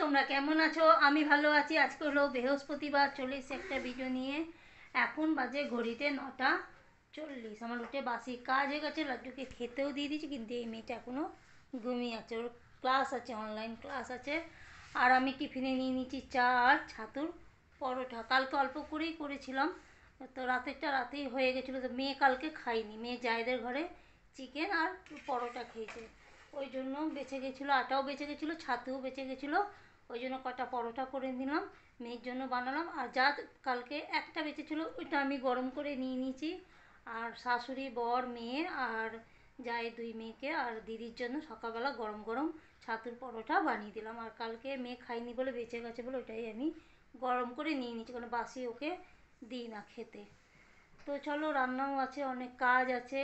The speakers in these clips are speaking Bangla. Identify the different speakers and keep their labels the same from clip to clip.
Speaker 1: তোমরা কেমন আছো? আমি ভালো আছি। আজকে হলো বৃহস্পতিবার, চলে এসেছি একটা ভিডিও নিয়ে। এখন বাজে ঘড়িতে 9:40। আমার উঠে বাসি কাজ হয়ে গেছে, লাড্ডুকে খেতেও দিয়ে দিয়েছি, কিন্তু এই মেয়েটা এখনও ঘুমিয়ে আছে। ওর ক্লাস আছে, অনলাইন ক্লাস আছে। আর আমি টিফিনে নিয়ে নিচ্ছি চা আর ছাতুর পরোটা। কালকে অল্প করেই করেছিলাম, তো রাতেরটা রাতেই হয়ে গেছিলো। তো মেয়ে কালকে খাইনি, মেয়ে জায়েদের ঘরে চিকেন আর পরোটা খেয়েছে, ওই জন্য বেঁচে গেছিলো, আটাও বেঁচে গেছিলো, ছাতুও বেঁচে গেছিলো। ওই জন্য কটা পরোটা করে নিলাম, মেয়ের জন্য বানালাম। আর যা কালকে একটা বেঁচেছিলো ওইটা আমি গরম করে নিয়ে নিয়েছি। আর শাশুড়ি, বর, মেয়ে আর জায়ের দুই মেয়েকে আর দিদির জন্য সকালবেলা গরম গরম ছাতুর পরোটা বানিয়ে দিলাম। আর কালকে মেয়ে খাইনি বলে, বেঁচে গেছে বলে, ওইটাই আমি গরম করে নিয়ে নিয়েছি, কারণ বাসি ওকে দিই না খেতে। তো চলো, রান্নাও আছে, অনেক কাজ আছে।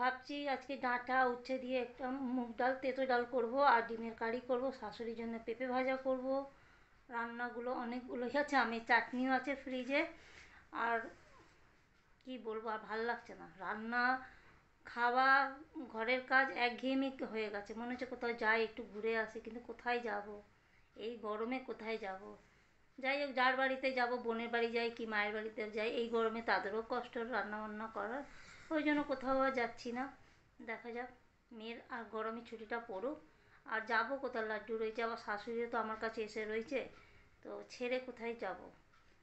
Speaker 1: ভাবছি আজকে ডাঁটা উচ্ছে দিয়ে একটা মুগ ডাল, তেঁতো ডাল করব, আর ডিমের কারি করব, শাশুড়ির জন্য পেঁপে ভাজা করব। রান্নাগুলো অনেকগুলোই আছে, আমের চাটনিও আছে ফ্রিজে। আর কি বলবো, আর ভালো লাগছে না রান্না, খাওয়া, ঘরের কাজ একঘেয়েমি হয়ে গেছে। মনে হচ্ছে কোথাও যাই, একটু ঘুরে আসি, কিন্তু কোথায় যাব এই গরমে, কোথায় যাব? যাই হোক, যার বাড়িতে যাব, বোনের বাড়ি যাই কি মায়ের বাড়িতে যাই, এই গরমে তাদেরও কষ্ট রান্না বান্না করার, ওই জন্য কোথাও আর যাচ্ছি না। দেখা যাক, মেয়ের আর গরমে ছুটিটা পড়ুক, আর যাব কোথায়? লাড্ডু রয়েছে, আবার শাশুড়িও তো আমার কাছে এসে রয়েছে, তো ছেড়ে কোথায় যাব?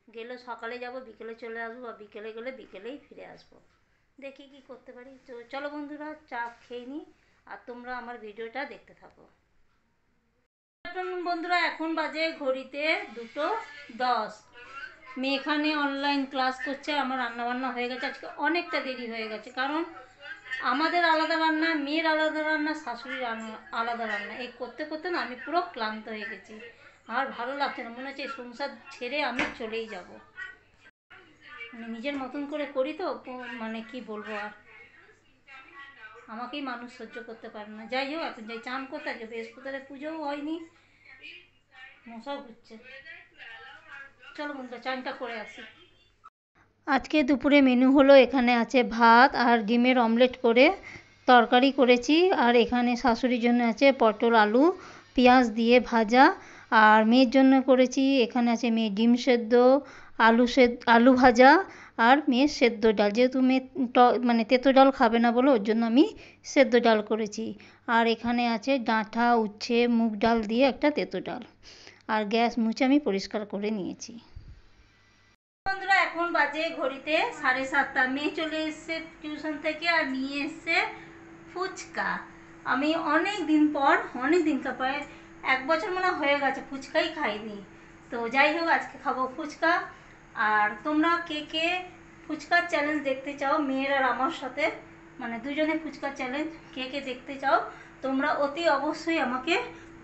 Speaker 1: গেলে সকালে যাব, বিকেলে চলে আসবো, আর বিকেলে গেলে বিকেলেই ফিরে আসবো। দেখি কি করতে পারি। তো চলো বন্ধুরা, চা খেয়ে নিই, আর তোমরা আমার ভিডিওটা দেখতে থাকো। বন্ধুরা, এখন বাজে ঘড়িতে 2:10। মেয়ে এখানে অনলাইন ক্লাস করছে, আমার রান্নাবান্না হয়ে গেছে। আজকে অনেকটা দেরি হয়ে গেছে, কারণ আমাদের আলাদা রান্না, মেয়ের আলাদা রান্না, শাশুড়ির আলাদা রান্না, এই করতে করতে না আমি পুরো ক্লান্ত হয়ে গেছি। আর ভালো লাগছে না, মনে হচ্ছে এই সংসার ছেড়ে আমি চলেই যাব। মানে নিজের মতন করে করি তো, মানে কি বলবো, আর আমাকেই মানুষ সহ্য করতে পারে না। যাই হোক, এখন যাই চান করতে, আজকে বৃহস্পতিবার, পুজোও হয়নি, মশাও ঘুরছে। চলো বন্ধুরা, চানটা করে আসি। আজকে দুপুরে মেনু হলো, এখানে আছে ভাত আর ডিমের অমলেট করে তরকারি করেছি, আর এখানে শাশুড়ির জন্য আছে পটল আলু পেঁয়াজ দিয়ে ভাজা, আর মেয়ের জন্য করেছি, এখানে আছে মেয়ে ডিম সেদ্ধ, আলু ভাজা, আর মেয়ের সেদ্ধ ডাল। যেহেতু মেয়ে মানে তেঁতো ডাল খাবে না বলে, ওর জন্য আমি সেদ্ধ ডাল করেছি। আর এখানে আছে ডাঁটা উচ্ছে মুগ ডাল দিয়ে একটা তেঁতো ডাল। আর গ্যাস মুছে আমি পরিষ্কার করে নিয়েছি। বন্ধুরা, এখন বাজে ঘড়িতে 7:30। মেয়ে চলে এসছে টিউশন থেকে, আর নিয়ে এসছে ফুচকা। আমি অনেক দিন প্রায় 1 বছর মনে হয়ে গেছে ফুচকাই খাইনি। তো যাই হোক, আজকে খাবো ফুচকা। আর তোমরা কে কে ফুচকার চ্যালেঞ্জ দেখতে চাও মেয়ের আর আমার সাথে, মানে দুজনে ফুচকার চ্যালেঞ্জ কে কে দেখতে চাও, তোমরা অতি অবশ্যই আমাকে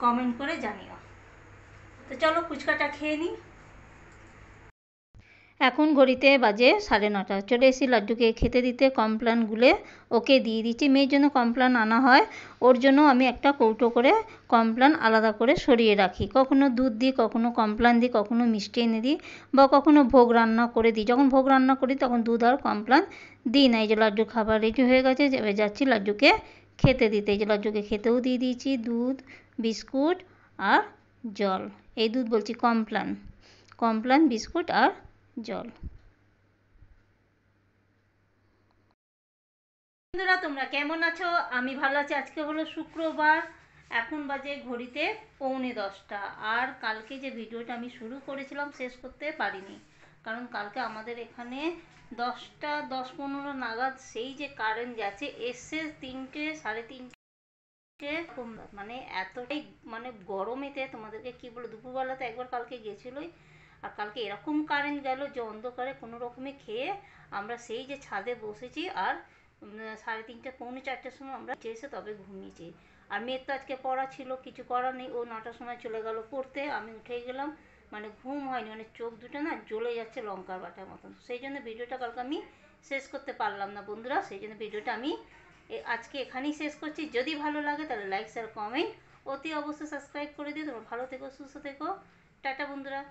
Speaker 1: কমেন্ট করে জানিও। তো চলো ফুচকাটা খেয়ে নিই। এখন ঘড়িতে বাজে 9:30। চলে এসেছি লাড্ডুকে খেতে দিতে, কমপ্লান গুলে ওকে দিয়ে দিচ্ছি। মেয়ের জন্য কমপ্লান আনা হয়, ওর জন্য আমি একটা কৌটো করে কমপ্লান আলাদা করে সরিয়ে রাখি। কখনো দুধ দিই, কখনো কমপ্লান দিই, কখনো মিষ্টি এনে দিই, বা কখনো ভোগ রান্না করে দিই। যখন ভোগ রান্না করি তখন দুধ আর কমপ্লান দিই না। এই যে লাড্ডুর খাবার রেডি হয়ে গেছে, এবার যাচ্ছি লাড্ডুকে খেতে দিতে। এই যে লাড্ডুকে খেতেও দিয়ে দিয়েছি দুধ, বিস্কুট আর জল। এই দুধ বলছি কমপ্লান, বিস্কুট আর জল। বন্ধুরা, তোমরা কেমন আছো? আমি ভালো আছি। আজকে হলো শুক্রবার, এখন বাজে ঘড়িতে 9:45। আর কালকে যে ভিডিওটা আমি শুরু করেছিলাম শেষ করতে পারিনি, কারণ কালকে আমাদের এখানে 10টা 10-15 নাগাদ সেই যে কারেন্ট যাচ্ছে, এসছে 3টে 3:30, মানে এতটাই মানে গরমেতে তোমাদেরকে কি বলে, দুপুরবেলাতে একবার কালকে গেছিলোই, আর কালকে এরকম কারেন্ট গেল যে অন্ধকারে কোনো রকমে খেয়ে আমরা সেই যে ছাদে বসেছি, আর 3:30 পৌনে 4টার সময় আমরা এসে তবে ঘুমিয়েছি। আর মেয়ের তো আজকে পড়া ছিল, কিছু করার নেই, ও 9টার সময় চলে গেল পড়তে, আমি উঠে গেলাম, মানে ঘুম হয়নি, মানে চোখ দুটো না জ্বলে যাচ্ছে লঙ্কার বাটার মতন। সেই জন্য ভিডিওটা কালকে আমি শেষ করতে পারলাম না বন্ধুরা, সেই জন্য ভিডিওটা আমি আজকে এখানেই শেষ করছি। যদি ভালো লাগে তাহলে লাইক শেয়ার কমেন্ট অতি অবশ্যই সাবস্ক্রাইব করে দিও। তোমরা ভালো থেকো, সুস্থ থেকো, টাটা বন্ধুরা।